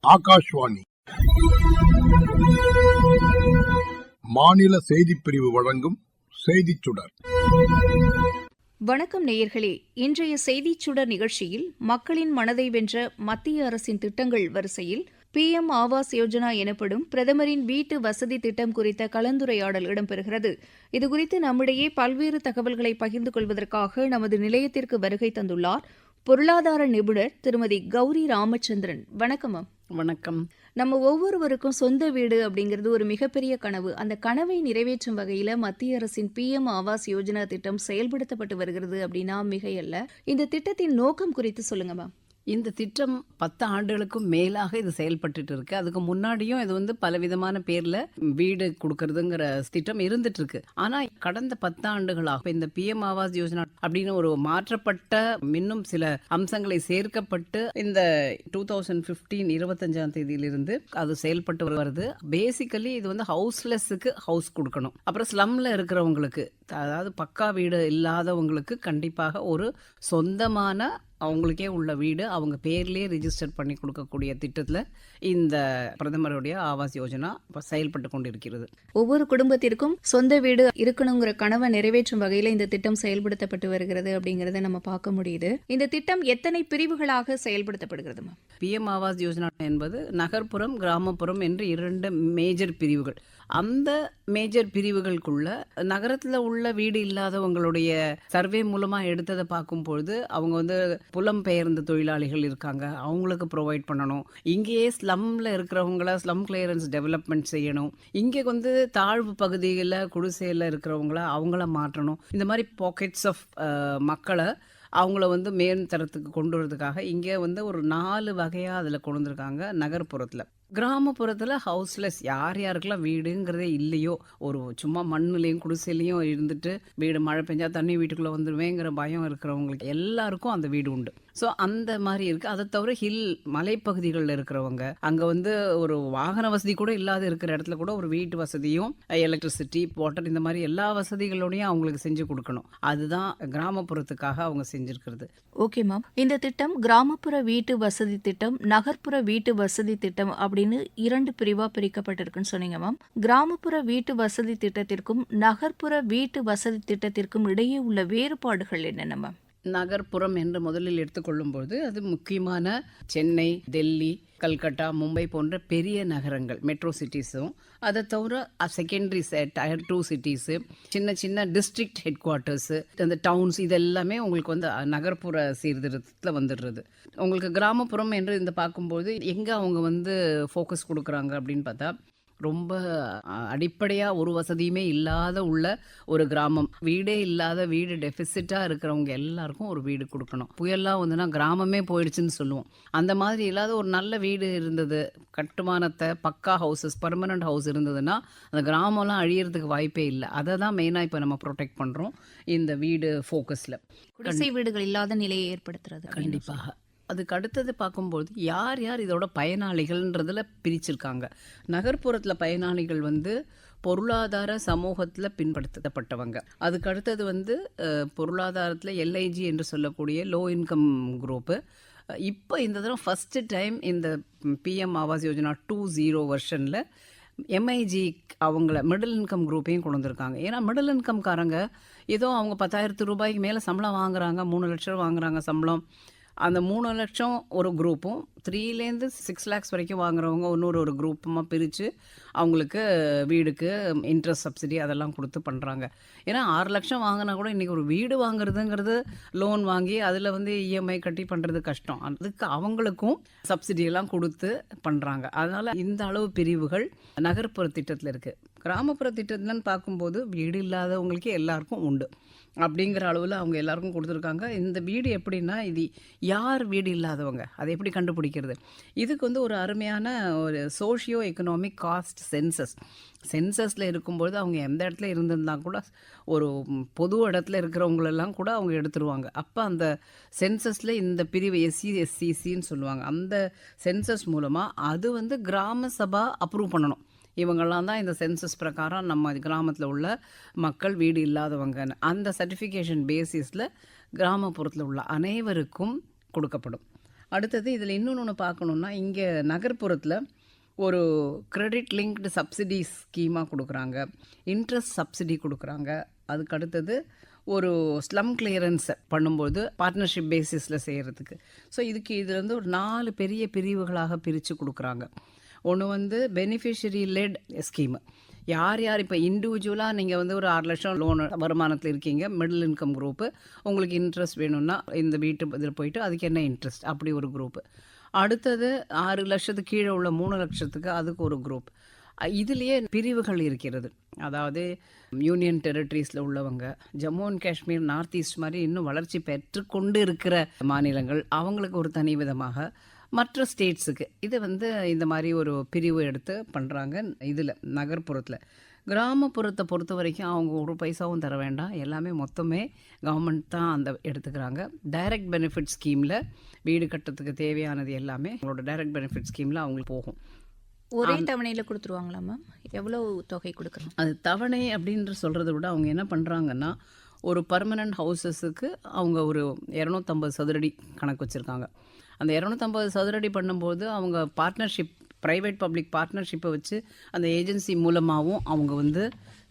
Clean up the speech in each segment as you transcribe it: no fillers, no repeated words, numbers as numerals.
ஆகாஷ்வாணி மாநில செய்திப்பிரிவு வழங்கும் செய்திச் சுடர். வணக்கம் நேயர்களே. இன்றைய செய்திச் சுடர் நிகழ்ச்சியில் மக்களின் மனதை வென்ற மத்திய அரசின் திட்டங்கள் வரிசையில் PM ஆவாஸ் யோஜனா எனப்படும் பிரதமரின் வீட்டு வசதி திட்டம் குறித்த கலந்துரையாடல் இடம்பெறுகிறது. இதுகுறித்து நம்மிடையே பல்வேறு தகவல்களை பகிர்ந்து கொள்வதற்காக நமது நிலையத்திற்கு வருகை தந்துள்ளார் பொருளாதார நிபுணர் திருமதி கௌரி ராமச்சந்திரன். வணக்கம் மேம். வணக்கம். நம்ம ஒவ்வொருவருக்கும் சொந்த வீடு அப்படிங்கிறது ஒரு மிகப்பெரிய கனவு. அந்த கனவை நிறைவேற்றும் வகையில மத்திய அரசின் PM ஆவாஸ் யோஜனா திட்டம் செயல்படுத்தப்பட்டு வருகிறது அப்படின்னா மிகையல்ல. இந்த திட்டத்தின் நோக்கம் குறித்து சொல்லுங்க மேம். இந்த திட்டம் 10 ஆண்டுகளுக்கும் மேலாக இது செயல்பட்டு இருக்கு. அதுக்கு முன்னாடியும் இது பலவிதமான பேர்ல வீடு கொடுக்கறதுங்கிற திட்டம் இருந்துட்டு இருக்கு. ஆனா கடந்த 10 ஆண்டுகளாக இந்த PM ஆவாஸ் யோஜனா அப்படின்னு ஒரு மாற்றப்பட்ட இன்னும் சில அம்சங்களை சேர்க்கப்பட்டு இந்த 2015 25ஆம் தேதியிலிருந்து அது செயல்பட்டு வருது. பேசிக்கலி இது ஹவுஸ்லெஸ்ஸுக்கு ஹவுஸ் கொடுக்கணும். அப்புறம் ஸ்லம்ல இருக்கிறவங்களுக்கு, அதாவது பக்கா வீடு இல்லாதவங்களுக்கு கண்டிப்பாக ஒரு சொந்தமான அவங்களுக்கே உள்ள வீடு அவங்க பேர்லேயே ரிஜிஸ்டர் பண்ணி கொடுக்கக்கூடிய திட்டத்தில் இந்த பிரதமருடைய ஆவாஸ் யோஜனா செயல்பட்டு கொண்டிருக்கிறது. ஒவ்வொரு குடும்பத்திற்கும் சொந்த வீடு இருக்கணுங்கிற கனவை நிறைவேற்றும் வகையில் இந்த திட்டம் செயல்படுத்தப்பட்டு வருகிறது அப்படிங்கறத நம்ம பார்க்க முடியுது. இந்த திட்டம் எத்தனை பிரிவுகளாக செயல்படுத்தப்படுகிறது? PM ஆவாஸ் யோஜனா என்பது நகர்ப்புறம் கிராமப்புறம் என்று 2 மேஜர் பிரிவுகள். அந்த மேஜர் பிரிவுகளுக்குள்ள நகரத்தில் உள்ள வீடு இல்லாதவங்களுடைய சர்வே மூலமா எடுத்ததை பார்க்கும்பொழுது அவங்க புலம்பெயர்ந்த தொழிலாளிகள் இருக்காங்க, அவங்களுக்கு ப்ரொவைட் பண்ணணும். இங்கேயே ஸ்லம்ல இருக்கிறவங்கள ஸ்லம் கிளியரன்ஸ் டெவலப்மெண்ட் செய்யணும். இங்கே தாழ்வு பகுதிகளில் குடிசையில் இருக்கிறவங்கள அவங்கள மாற்றணும். இந்த மாதிரி பாக்கெட்ஸ் ஆஃப் மக்களை அவங்கள மேல் தரத்துக்கு கொண்டு வரதுக்காக இங்கே ஒரு 4 வகையாக அதில் கொண்டு வந்திருக்காங்க. நகர்ப்புறத்தில், கிராமப்புறத்தில் ஹவுஸ்லெஸ் யார் யாருக்கெல்லாம் வீடுங்கிறதே இல்லையோ, ஒரு சும்மா மண்ணுலையும் குடிசையிலையும் இருந்துட்டு வீடு மழை பெஞ்சா தண்ணி வீட்டுக்குள்ளே வந்துடுவேங்கிற பயம் இருக்கிறவங்களுக்கு எல்லாருக்கும் அந்த வீடு உண்டு. ஸோ அந்த மாதிரி இருக்குது. அதை தவிர ஹில் மலைப்பகுதிகளில் இருக்கிறவங்க, அங்கே ஒரு வாகன வசதி கூட இல்லாத இருக்கிற இடத்துல கூட ஒரு வீட்டு வசதியும் எலக்ட்ரிசிட்டி வாட்டர் இந்த மாதிரி எல்லா வசதிகளோடையும் அவங்களுக்கு செஞ்சு கொடுக்கணும். அதுதான் கிராமப்புறத்துக்காக அவங்க செஞ்சுருக்கிறது. Okay ma'am. இந்த திட்டம் கிராமப்புற வீட்டு வசதி திட்டம், நகர்ப்புற வீட்டு வசதி திட்டம் அப்படின்னு 2 பிரிவா பிரிக்கப்பட்டிருக்குன்னு சொன்னீங்க மேம். கிராமப்புற வீட்டு வசதி திட்டத்திற்கும் நகர்ப்புற வீட்டு வசதி திட்டத்திற்கும் இடையே உள்ள வேறுபாடுகள் என்னென்ன மேம்? நகர்ப்புறம் என்று முதலில் எடுத்துக்கொள்ளும்போது அது முக்கியமான சென்னை, டெல்லி, கல்கட்டா, மும்பை போன்ற பெரிய நகரங்கள், மெட்ரோ சிட்டிஸும், அதை தவிர செகண்டரி டயர் 2 சிட்டிஸு, சின்ன சின்ன டிஸ்ட்ரிக்ட் ஹெட் குவார்ட்டர்ஸு, அந்த டவுன்ஸ், இதெல்லாமே உங்களுக்கு நகர்ப்புற சீர்திருத்தத்தில் வந்துடுறது. உங்களுக்கு கிராமப்புறம் என்று பார்க்கும்போது எங்கே அவங்க ஃபோக்கஸ் கொடுக்குறாங்க அப்படின்னு பார்த்தா, ரொம்ப அடிப்படையாக ஒரு வசதியுமே இல்லாத உள்ள ஒரு கிராமம், வீடே இல்லாத, வீடு டெபிசிட்டாக இருக்கிறவங்க எல்லாருக்கும் ஒரு வீடு கொடுக்கணும். புயல்லாம் கிராமமே போயிடுச்சுன்னு சொல்லுவோம். அந்த மாதிரி இல்லாத ஒரு நல்ல வீடு இருந்தது, கட்டுமானத்தை பக்கா ஹவுசஸ், பர்மனன்ட் ஹவுஸ் இருந்ததுன்னா அந்த கிராமம்லாம் அழியறதுக்கு வாய்ப்பே இல்லை. அதை தான் மெயினாக இப்போ நம்ம ப்ரொடெக்ட் பண்ணுறோம் இந்த வீடு ஃபோக்கஸில். குடிசை வீடுகள் இல்லாத நிலையை ஏற்படுத்துறது. கண்டிப்பாக. அதுக்கு அடுத்தது பார்க்கும்போது யார் யார் இதோட பயனாளிகள்ன்றதில் பிரிச்சிருக்காங்க. நகர்ப்புறத்தில் பயனாளிகள் பொருளாதார சமூகத்தில் பின்படுத்தப்பட்டவங்க. அதுக்கு அடுத்தது பொருளாதாரத்தில் LIG என்று சொல்லக்கூடிய லோ இன்கம் குரூப்பு. இப்போ இந்த தடவை ஃபஸ்ட்டு டைம் இந்த PM ஆவாஸ் யோஜனா 2.0 வெர்ஷனில் MIG அவங்கள மிடில் இன்கம் குரூப்பையும் கொண்டு வந்திருக்காங்க. ஏன்னா மிடில் இன்கம்காரங்க ஏதோ அவங்க 10,000 ரூபாய்க்கு மேலே சம்பளம் வாங்குறாங்க, 3 லட்சம் வாங்குறாங்க சம்பளம். அந்த 3 லட்சம் ஒரு குரூப்பும், 3லேருந்து 6 lakhs வரைக்கும் வாங்குறவங்க ஒரு குரூப்புமாக பிரித்து அவங்களுக்கு வீடுக்கு இன்ட்ரெஸ்ட் சப்சிடி அதெல்லாம் கொடுத்து பண்ணுறாங்க. ஏன்னா 6 லட்சம் வாங்கினா கூட இன்றைக்கி ஒரு வீடு வாங்குறதுங்கிறது லோன் வாங்கி அதில் EMI கட்டி பண்ணுறது கஷ்டம். அதுக்கு அவங்களுக்கும் சப்சிடியெல்லாம் கொடுத்து பண்ணுறாங்க. அதனால் இந்த அளவு பிரிவுகள் நகர்ப்புற திட்டத்தில் இருக்குது. கிராமப்புற திட்டத்துலன்னு பார்க்கும்போது வீடு இல்லாதவங்களுக்கு எல்லாருக்கும் உண்டு அப்படிங்கிற அளவில் அவங்க எல்லாருக்கும் கொடுத்துருக்காங்க. இந்த வீடு எப்படின்னா, இது யார் வீடு இல்லாதவங்க அதை எப்படி கண்டுபிடிக்கிறது? இதுக்கு ஒரு அருமையான ஒரு சோஷியோ எக்கனாமிக் காஸ்ட் சென்சஸில் இருக்கும்பொழுது அவங்க எந்த இடத்துல இருந்திருந்தா கூட ஒரு பொது இடத்துல இருக்கிறவங்களெல்லாம் கூட அவங்க எடுத்துருவாங்க. அப்போ அந்த சென்சஸில் இந்த பிரிவு SC/SCன்னு சொல்லுவாங்க. அந்த சென்சஸ் மூலமாக அது கிராம சபா அப்ரூவ் பண்ணணும். இவங்கெல்லாம் தான் இந்த சென்சஸ் பிரகாரம் நம்ம கிராமத்தில் உள்ள மக்கள் வீடு இல்லாதவங்கன்னு அந்த சர்டிஃபிகேஷன் பேசிஸில் கிராமப்புறத்தில் உள்ள அனைவருக்கும் கொடுக்கப்படும். அடுத்தது இதில் இன்னொன்று பார்க்கணுன்னா, இங்கே நகர்ப்புறத்தில் ஒரு கிரெடிட் லிங்க்டு சப்சிடி ஸ்கீமாக கொடுக்குறாங்க, இன்ட்ரெஸ்ட் சப்சிடி கொடுக்குறாங்க. அதுக்கு அடுத்தது ஒரு ஸ்லம் கிளியரன்ஸ் பண்ணும்போது பார்ட்னர்ஷிப் பேசிஸில் செய்கிறதுக்கு. ஸோ இதில் வந்து ஒரு 4 பெரிய பிரிவுகளாக பிரித்து கொடுக்குறாங்க. ஒன்று வந்து பெனிஃபிஷரி லெட் ஸ்கீமு. யார் இப்போ இண்டிவிஜுவலாக நீங்கள் வந்து ஒரு 6 லட்சம் லோன் வருமானத்தில் இருக்கீங்க, மிடில் இன்கம் குரூப்பு, உங்களுக்கு இன்ட்ரெஸ்ட் வேணும்னா இந்த வீட்டு இதில் போயிட்டு அதுக்கு என்ன இன்ட்ரெஸ்ட், அப்படி ஒரு குரூப்பு. அடுத்தது 6 லட்சத்துக்கு கீழே உள்ள 3 லட்சத்துக்கு அதுக்கு ஒரு குரூப். இதுலேயே பிரிவுகள் இருக்கிறது. அதாவது யூனியன் டெரிட்டரிஸில் உள்ளவங்க, Jammu and Kashmir, north east மாதிரி இன்னும் வளர்ச்சி பெற்றுக்கொண்டு இருக்கிற மாநிலங்கள், அவங்களுக்கு ஒரு தனி விதமாக, மற்ற ஸ்டேட்ஸுக்கு இது வந்து இந்த மாதிரி ஒரு பிரிவு எடுத்து பண்ணுறாங்க. இதில் நகர்ப்புறத்தில். கிராமப்புறத்தை பொறுத்த வரைக்கும் அவங்க ஒரு பைசாவும் தர வேண்டாம், எல்லாமே மொத்தமே கவர்மெண்ட் தான் அந்த எடுத்துக்கிறாங்க. டைரக்ட் பெனிஃபிட் ஸ்கீமில் வீடு கட்டுறதுக்கு தேவையானது எல்லாமே அவங்களோட டைரக்ட் பெனிஃபிட் ஸ்கீமில் அவங்களுக்கு போகும். ஒரே தவணையில் கொடுத்துருவாங்களா மேம்? எவ்வளோ தொகை கொடுக்குறோம்? அது தவணை அப்படின்ற சொல்கிறத விட அவங்க என்ன பண்ணுறாங்கன்னா, ஒரு பர்மனன்ட் ஹவுசஸுக்கு அவங்க ஒரு 250 சதுரடி கணக்கு வச்சுருக்காங்க. அந்த 250 சதுரடி பண்ணும்போது அவங்க பார்ட்னர்ஷிப், ப்ரைவேட் பப்ளிக் பார்ட்னர்ஷிப்பை வச்சு அந்த ஏஜென்சி மூலமாகவும் அவங்க வந்து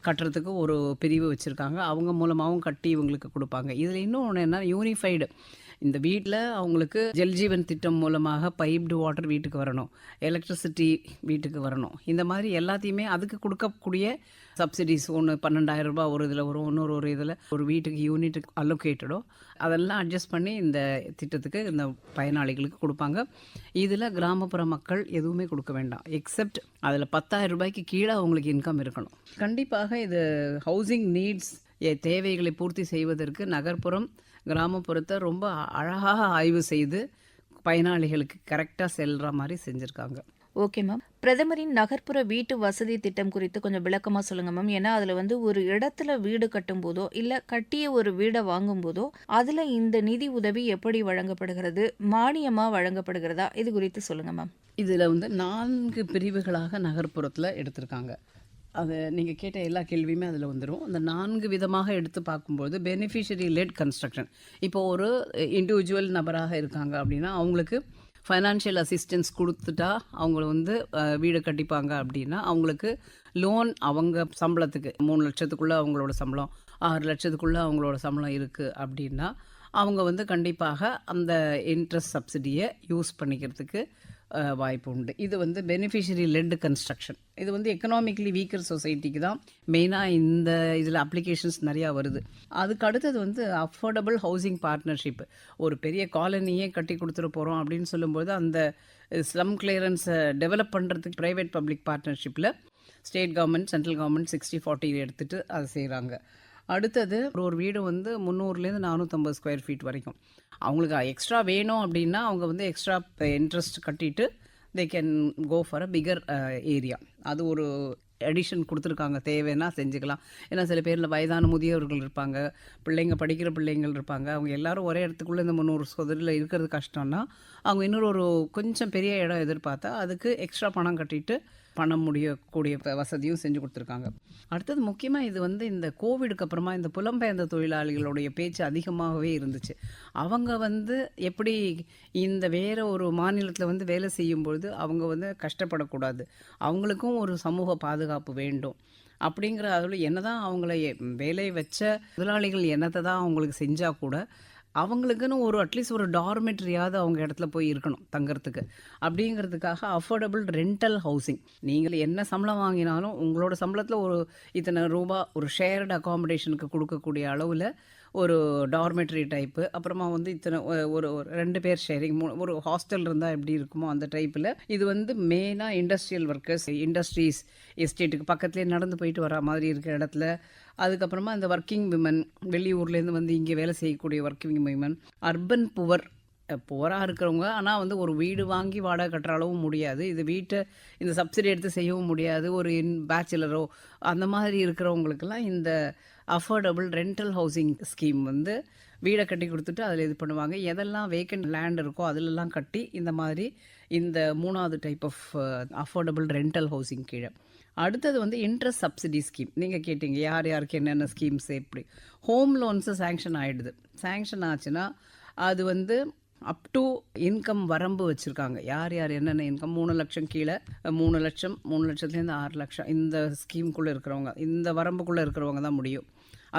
கட்டுறதுக்கு ஒரு பிரிவு வச்சுருக்காங்க. அவங்க மூலமாகவும் கட்டி இவங்களுக்கு கொடுப்பாங்க. இதில் இன்னொன்று என்ன, யூனிஃபைடு இந்த வீட்டில் அவங்களுக்கு ஜல்ஜீவன் திட்டம் மூலமாக பைப்டு வாட்டர் வீட்டுக்கு வரணும், எலக்ட்ரிசிட்டி வீட்டுக்கு வரணும். இந்த மாதிரி எல்லாத்தையுமே அதுக்கு கொடுக்கக்கூடிய சப்சிடிஸ், ஒன்று 12,000 ரூபாய் ஒரு இதில் வரும், ஒரு இதில் ஒரு வீட்டுக்கு யூனிட்டுக்கு அலோகேட்டடோ அதெல்லாம் அட்ஜஸ்ட் பண்ணி இந்த திட்டத்துக்கு இந்த பயனாளிகளுக்கு கொடுப்பாங்க. இதில் கிராமப்புற மக்கள் எதுவுமே கொடுக்க வேண்டாம், எக்ஸப்ட் அதில் 10,000 ரூபாய்க்கு கீழே அவங்களுக்கு இன்கம் இருக்கணும். கண்டிப்பாக இது ஹவுசிங் நீட்ஸ் தேவைகளை பூர்த்தி செய்வதற்கு நகர்ப்புறம் கிராமப்புறத்தை ரொம்ப அழகாக ஆய்வு செய்து பயனாளிகளுக்கு கரெக்டாக செல்கிற மாதிரி செஞ்சுருக்காங்க. Okay ma'am. பிரதமரின் நகர்ப்புற வீட்டு வசதி திட்டம் குறித்து கொஞ்சம் விளக்கமாக சொல்லுங்கள் மேம். ஏன்னா அதில் வந்து ஒரு இடத்துல வீடு கட்டும் போதோ இல்லை கட்டிய ஒரு வீடை வாங்கும் போதோ அதில் இந்த நிதி உதவி எப்படி வழங்கப்படுகிறது, மானியமாக வழங்கப்படுகிறதா, இது குறித்து சொல்லுங்கள் மேம். இதில் வந்து 4 பிரிவுகளாக நகர்ப்புறத்தில் எடுத்திருக்காங்க. அது நீங்கள் கேட்ட எல்லா கேள்வியுமே அதில் வந்துடும். அந்த 4 விதமாக எடுத்து பார்க்கும்போது பெனிஃபிஷரி லெட் கன்ஸ்ட்ரக்ஷன். இப்போ ஒரு இண்டிவிஜுவல் நபராக இருக்காங்க அப்படின்னா அவங்களுக்கு ஃபைனான்ஷியல் அசிஸ்டன்ஸ் கொடுத்துட்டா அவங்க வந்து வீடு கட்டிப்பாங்க. அப்படின்னா அவங்களுக்கு லோன் அவங்க சம்பளத்துக்கு 3 லட்சத்துக்குள்ளே அவங்களோட சம்பளம், 6 லட்சத்துக்குள்ளே அவங்களோட சம்பளம் இருக்குது அப்படின்னா அவங்க வந்து கண்டிப்பாக அந்த இன்ட்ரெஸ்ட் சப்சிடியை யூஸ் பண்ணிக்கிறதுக்கு வாய்ப்பு உண்டு. இது வந்து பெனிஃபிஷரி லெட் கன்ஸ்ட்ரக்ஷன். இது வந்து எக்கனாமிக்கலி வீக்கர் சொசைட்டிக்கு தான் மெயினாக இந்த இதில் அப்ளிகேஷன்ஸ் நிறையா வருது. அதுக்கு அடுத்தது வந்து அஃபோர்டபுள் ஹவுசிங் பார்ட்னர்ஷிப். ஒரு பெரிய காலனியே கட்டி கொடுத்துட்டு போகிறோம் அப்படின்னு சொல்லும்போது அந்த ஸ்லம் கிளியரன்ஸை டெவலப் பண்ணுறதுக்கு ப்ரைவேட் பப்ளிக் பார்ட்னர்ஷிப்பில் ஸ்டேட் கவர்மெண்ட், சென்ட்ரல் கவர்மெண்ட் 60-40 எடுத்துகிட்டு அதை செய்கிறாங்க. அடுத்தது ஒரு வீடு வந்து 300லேருந்து 450 ஸ்கொயர் ஃபீட் வரைக்கும் அவங்களுக்கு எக்ஸ்ட்ரா வேணும் அப்படின்னா அவங்க வந்து எக்ஸ்ட்ரா இன்ட்ரெஸ்ட் கட்டிட்டு they can go for a bigger area. அது ஒரு எடிஷன் கொடுத்துருக்காங்க, தேவைன்னா செஞ்சுக்கலாம். ஏன்னா சில பேரில் வயதான முதியவர்கள் இருப்பாங்க, படிக்கிற பிள்ளைங்கள் இருப்பாங்க. அவங்க எல்லாரும் ஒரே இடத்துக்குள்ளே இந்த 300 சதுரில் இருக்கிறது கஷ்டம்னா அவங்க இன்னொரு கொஞ்சம் பெரிய இடம் எதிர்பார்த்தா அதுக்கு எக்ஸ்ட்ரா பணம் கட்டிட்டு பண்ண முடியக்கூடிய வசதியும் செஞ்சு கொடுத்துருக்காங்க. அடுத்தது முக்கியமாக இது வந்து இந்த கோவிடுக்கு அப்புறமா இந்த புலம்பெயர்ந்த தொழிலாளிகளுடைய பேச்சு அதிகமாகவே இருந்துச்சு. அவங்க வந்து எப்படி இந்த வேறு ஒரு மாநிலத்தில் வந்து வேலை செய்யும்பொழுது அவங்க வந்து கஷ்டப்படக்கூடாது, அவங்களுக்கும் ஒரு சமூக பாதுகாப்பு வேண்டும் அப்படிங்கிற அதில் என்ன தான் அவங்கள வேலை வச்ச முதலாளிகள் என்னத்தை தான் அவங்களுக்கு செஞ்சால் கூட அவங்களுக்குன்னு ஒரு அட்லீஸ்ட் ஒரு டார்மெட்ரியாவது அவங்க இடத்துல போய் இருக்கணும் தங்கறதுக்கு. அப்படிங்கிறதுக்காக அஃபோர்டபுள் ரெண்டல் ஹவுசிங், நீங்கள் என்ன சம்பளம் வாங்கினாலும் உங்களோட சம்பளத்தில் ஒரு இத்தனை ரூபா ஒரு ஷேர்டு அகாமடேஷனுக்கு கொடுக்கக்கூடிய அளவில் ஒரு டார்மெட்ரி டைப்பு, அப்புறமா வந்து இத்தனை ஒரு 2 பேர் ஷேரிங், ஒரு ஹாஸ்டல் இருந்தால் எப்படி இருக்குமோ அந்த டைப்பில். இது வந்து மெயினாக இண்டஸ்ட்ரியல் ஒர்க்கர்ஸ், இண்டஸ்ட்ரீஸ் எஸ்டேட்டுக்கு பக்கத்துலேயே நடந்து போயிட்டு வர மாதிரி இருக்கிற இடத்துல. அதுக்கப்புறமா இந்த ஒர்க்கிங் விமன், வெளியூர்லேருந்து வந்து இங்கே வேலை செய்யக்கூடிய ஒர்க்கிங் விமன், அர்பன் புவராக இருக்கிறவங்க, ஆனால் வந்து ஒரு வீடு வாங்கி வாடகை கட்டுற அளவும் முடியாது, இது வீட்டை இந்த சப்சிடி எடுத்து செய்யவும் முடியாது, ஒரு பேச்சுலரோ அந்த மாதிரி இருக்கிறவங்களுக்கெல்லாம் இந்த அஃபோர்டபுள் ரெண்டல் ஹவுசிங் ஸ்கீம் வந்து வீடை கட்டி கொடுத்துட்டு அதில் இது பண்ணுவாங்க. எதெல்லாம் வேக்கண்ட் லேண்ட் இருக்கோ அதிலெல்லாம் கட்டி இந்த மாதிரி இந்த 3வது type of affordable rental housing கீழே. அடுத்தது வந்து இன்ட்ரெஸ்ட் சப்சிடி ஸ்கீம். நீங்கள் கேட்டீங்க யார் யாருக்கு என்னென்ன ஸ்கீம்ஸ் எப்படி. ஹோம் லோன்ஸு சேங்ஷன் ஆகிடுது. சேங்ஷன் ஆச்சுன்னா அது வந்து அப் டு இன்கம் வரம்பு வச்சுருக்காங்க. யார் யார் என்னென்ன இன்கம் 3 லட்சம் கீழே 3 லட்சம் 3 லட்சத்துலேருந்து 6 லட்சம் இந்த ஸ்கீமுக்குள்ளே இருக்கிறவங்க, இந்த வரம்புக்குள்ளே இருக்கிறவங்க தான் முடியும்.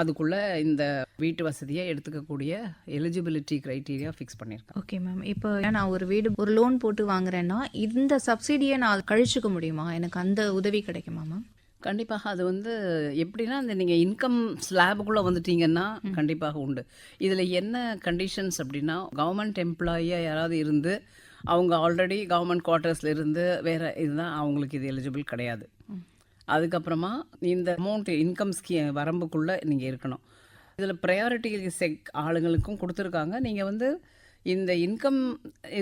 அதுக்குள்ளே இந்த வீட்டு வசதியை எடுத்துக்கக்கூடிய எலிஜிபிலிட்டி க்ரைட்டீரியா ஃபிக்ஸ் பண்ணியிருக்காங்க. Okay ma'am. இப்போ நான் ஒரு வீடு ஒரு லோன் போட்டு வாங்குறேன்னா இந்த சப்சிடியை நான் கழிச்சுக்க முடியுமா? எனக்கு அந்த உதவி கிடைக்குமா மேம்? கண்டிப்பாக. அது வந்து எப்படின்னா, அந்த நீங்கள் இன்கம் ஸ்லாபுக்குள்ளே வந்துட்டீங்கன்னா கண்டிப்பாக உண்டு. இதில் என்ன கண்டிஷன்ஸ் அப்படின்னா, கவர்மெண்ட் எம்ப்ளாயியாக யாராவது இருந்து அவங்க ஆல்ரெடி கவர்மெண்ட் குவார்ட்டர்ஸில் இருந்து வேறு இதுதான் அவங்களுக்கு இது எலிஜிபிள் கிடையாது. அதுக்கப்புறமா இந்த அமௌண்ட் இன்கம் வரம்புக்குள்ளே நீங்கள் இருக்கணும். இதில் ப்ரையாரிட்டி ஆளுங்களுக்கும் கொடுத்துருக்காங்க. நீங்கள் வந்து இந்த இன்கம்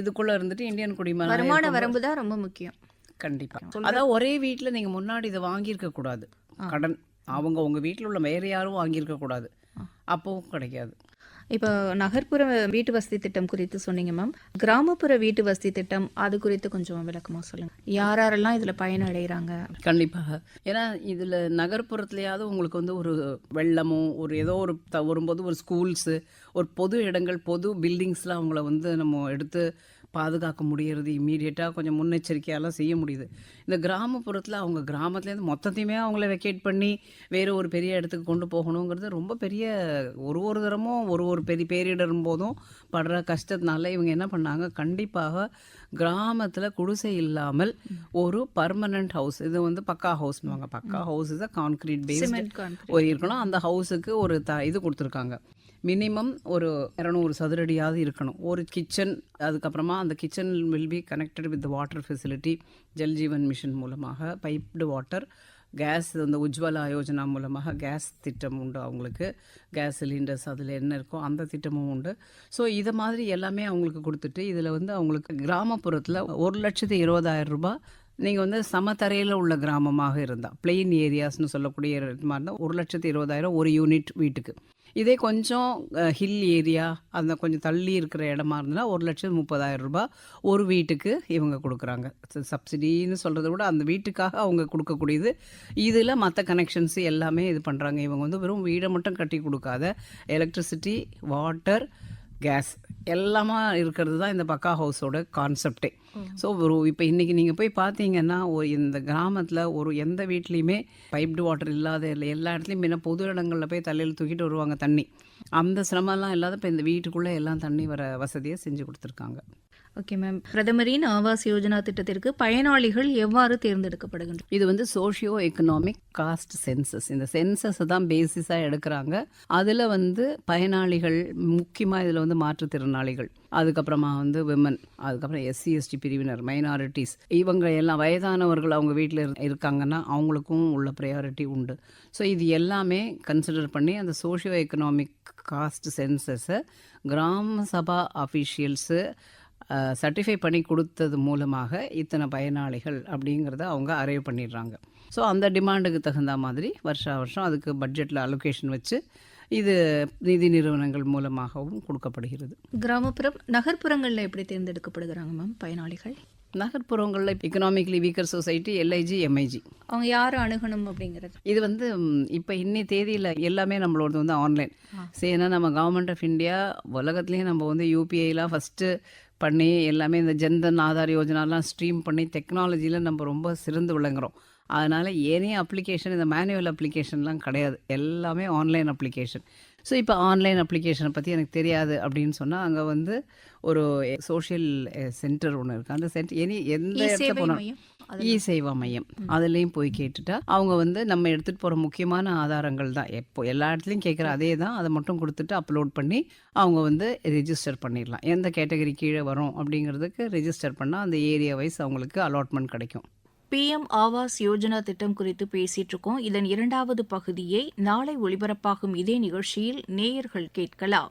இதுக்குள்ளே இருந்துட்டு இந்தியன் வருமான குடிமகன் வரம்பு தான் ரொம்ப முக்கியம். கண்டிப்பாக. அதான் ஒரே வீட்டில் நீங்கள் முன்னாடி இதை வாங்கியிருக்க கூடாது. கடன் அவங்க உங்கள் வீட்டில் உள்ள வேறு யாரும் வாங்கியிருக்க கூடாது. அப்போவும் கிடைக்காது. இப்போ நகர்ப்புற வீட்டு வசதி திட்டம் குறித்து சொன்னீங்க மேம். கிராமப்புற வீட்டு வசதி திட்டம் அது குறித்து கொஞ்சம் விளக்கமாக சொல்லுங்கள். யாரெல்லாம் இதில் பயனடைகிறாங்க? கண்டிப்பாக. ஏன்னா இதில் நகர்ப்புறத்துலையாவது உங்களுக்கு வந்து ஒரு வெள்ளமோ ஒரு ஏதோ ஒரு வரும்போது ஒரு ஸ்கூல்ஸு ஒரு பொது இடங்கள் பொது பில்டிங்ஸ்லாம் அவங்கள வந்து நம்ம எடுத்து பாதுகாக்க முடியறது, இம்மீடியட்டாக கொஞ்சம் முன்னெச்சரிக்கையெல்லாம் செய்ய முடியுது. இந்த கிராமப்புறத்தில் அவங்க கிராமத்துலேருந்து மொத்தத்தையுமே அவங்கள வெக்கேட் பண்ணி வேறு ஒரு பெரிய இடத்துக்கு கொண்டு போகணுங்கிறது ரொம்ப பெரிய ஒரு தரமும் ஒரு பெரிய பேரிடரும் போதும் படுற கஷ்டத்தினால இவங்க என்ன பண்ணாங்க, கண்டிப்பாக கிராமத்தில் குடிசை இல்லாமல் ஒரு பர்மனண்ட் ஹவுஸ், இது வந்து பக்கா ஹவுஸ்னுவாங்க. பக்கா ஹவுஸ் இஸ் கான்கிரீட் பேஸ்டு இருக்கணும். அந்த ஹவுஸுக்கு ஒரு இது கொடுத்துருக்காங்க. மினிமம் ஒரு 200 சதுரடியாவது இருக்கணும். ஒரு கிச்சன், அதுக்கப்புறமா அந்த kitchen will be connected with water facility. Jal Jeevan mission மூலமாக பைப்டு வாட்டர், கேஸ் இந்த உஜ்வலா யோஜனா மூலமாக கேஸ் திட்டம் உண்டு அவங்களுக்கு. கேஸ் சிலிண்டர்ஸ் அதில் என்ன இருக்கோ அந்த திட்டமும் உண்டு. ஸோ இதை மாதிரி எல்லாமே அவங்களுக்கு கொடுத்துட்டு இதில் வந்து அவங்களுக்கு கிராமப்புறத்தில் 1,20,000 ரூபாய் நீங்கள் வந்து சமத்தரையில் உள்ள கிராமமாக இருந்தால், பிளெயின் ஏரியாஸ்னு சொல்லக்கூடிய மாதிரி இருந்தால் 1,20,000 ஒரு யூனிட் வீட்டுக்கு. இதே கொஞ்சம் ஹில் ஏரியா அந்த கொஞ்சம் தள்ளி இருக்கிற இடமா இருந்ததுன்னா 1,30,000 ரூபாய் ஒரு வீட்டுக்கு இவங்க கொடுக்குறாங்க. சப்சிடின்னு சொல்கிறத விட அந்த வீட்டுக்காக அவங்க கொடுக்கக்கூடியது. இதில் மற்ற கனெக்ஷன்ஸ் எல்லாமே இது பண்ணுறாங்க. இவங்க வந்து வெறும் வீடை மட்டும் கட்டி கொடுக்காத எலக்ட்ரிசிட்டி, வாட்டர், கேஸ் எல்லாமா இருக்கிறது தான் இந்த பக்கா ஹவுஸோட கான்செப்டே. ஸோ இப்போ இன்றைக்கி நீங்கள் போய் பார்த்தீங்கன்னா இந்த கிராமத்தில் எந்த வீட்லேயுமே பைப்டு வாட்டர் இல்லாத எல்லா இடத்துலையும் முன்ன பொது இடங்களில் போய் தலையில் தூக்கிட்டு வருவாங்க தண்ணி. அந்த சிரமம்லாம் இல்லாத இப்போ இந்த வீட்டுக்குள்ளே எல்லாம் தண்ணி வர வசதியை செஞ்சு கொடுத்துருக்காங்க. Okay ma'am. பிரதமரின் ஆவாஸ் யோஜனா திட்டத்திற்கு பயனாளிகள் எவ்வாறு தேர்ந்தெடுக்கப்படுகின்றனர்? இது வந்து சோஷியோ எக்கனாமிக் காஸ்ட் சென்சஸ். இந்த சென்சஸ் தான் பேசிஸாக எடுக்கிறாங்க. அதில் வந்து பயனாளிகள் முக்கியமாக இதில் வந்து மாற்றுத்திறனாளிகள், அதுக்கப்புறமா வந்து விமன், அதுக்கப்புறம் எஸ்சி எஸ்டி பிரிவினர், மைனாரிட்டிஸ், இவங்க எல்லாம் வயதானவர்கள் அவங்க வீட்டில் இருக்காங்கன்னா அவங்களுக்கும் உள்ள ப்ரையாரிட்டி உண்டு. ஸோ இது எல்லாமே கன்சிடர் பண்ணி அந்த சோஷியோ எக்கனாமிக் காஸ்ட் சென்சஸை கிராம சபா அஃபிஷியல்ஸு சர்டிஃபை பண்ணி கொடுத்தது மூலமாக இத்தனை பயனாளிகள் அப்படிங்கிறத அவங்க அரைவ் பண்ணிடுறாங்க. ஸோ அந்த டிமாண்டுக்கு தகுந்த மாதிரி வருஷம் அதுக்கு பட்ஜெட்டில் அலோகேஷன் வச்சு இது நிதி நிறுவனங்கள் மூலமாகவும் கொடுக்கப்படுகிறது. கிராமப்புறம் நகர்ப்புறங்களில் எப்படி தேர்ந்தெடுக்கப்படுகிறாங்க மேம் பயனாளிகள்? நகர்ப்புறங்களில் economically weaker society, LIG, MiG, அவங்க யார் அணுகணும் அப்படிங்கிறது? இது வந்து இப்போ இன்னி தேதியில் எல்லாமே நம்மளோட வந்து ஆன்லைன். ஏன்னா நம்ம கவர்மெண்ட் ஆஃப் இந்தியா உலகத்துலேயே நம்ம வந்து யூபிஐலாம் ஃபஸ்ட்டு பண்ணி எல்லாமே இந்த ஜன்தன் ஆதார் யோஜனாலாம் ஸ்ட்ரீம் பண்ணி டெக்னாலஜியில் நம்ம ரொம்ப சிறந்து விளங்குறோம். அதனால் ஏனைய அப்ளிகேஷன் இந்த மேனுவல் அப்ளிகேஷன்லாம் கிடையாது, எல்லாமே ஆன்லைன் அப்ளிகேஷன். ஸோ இப்போ ஆன்லைன் அப்ளிகேஷனை பற்றி எனக்கு தெரியாது அப்படின்னு சொன்னால் அங்கே வந்து ஒரு சோஷியல் சென்டர் ஒன்று இருக்குது. அந்த சென்டர் எந்த இடத்துல போனாலும் இ சேவா மையம் அதுலேயும் போய் கேட்டுட்டா அவங்க வந்து நம்ம எடுத்துகிட்டு போகிற முக்கியமான ஆதாரங்கள் தான் எப்போ எல்லா இடத்துலையும் கேட்குற அதே தான். அதை மட்டும் கொடுத்துட்டு அப்லோட் பண்ணி அவங்க வந்து ரெஜிஸ்டர் பண்ணிடலாம். எந்த கேட்டகரி கீழே வரும் அப்படிங்கிறதுக்கு ரெஜிஸ்டர் பண்ணால் அந்த ஏரியா வைஸ் அவங்களுக்கு அலாட்மெண்ட் கிடைக்கும். PM ஆவாஸ் யோஜனா திட்டம் குறித்து பேசிட்டு இருக்கோம். இதன் 2வது பகுதியை நாளை ஒளிபரப்பாகும் இதே நிகழ்ச்சியில் நேயர்கள் கேட்கலாம்.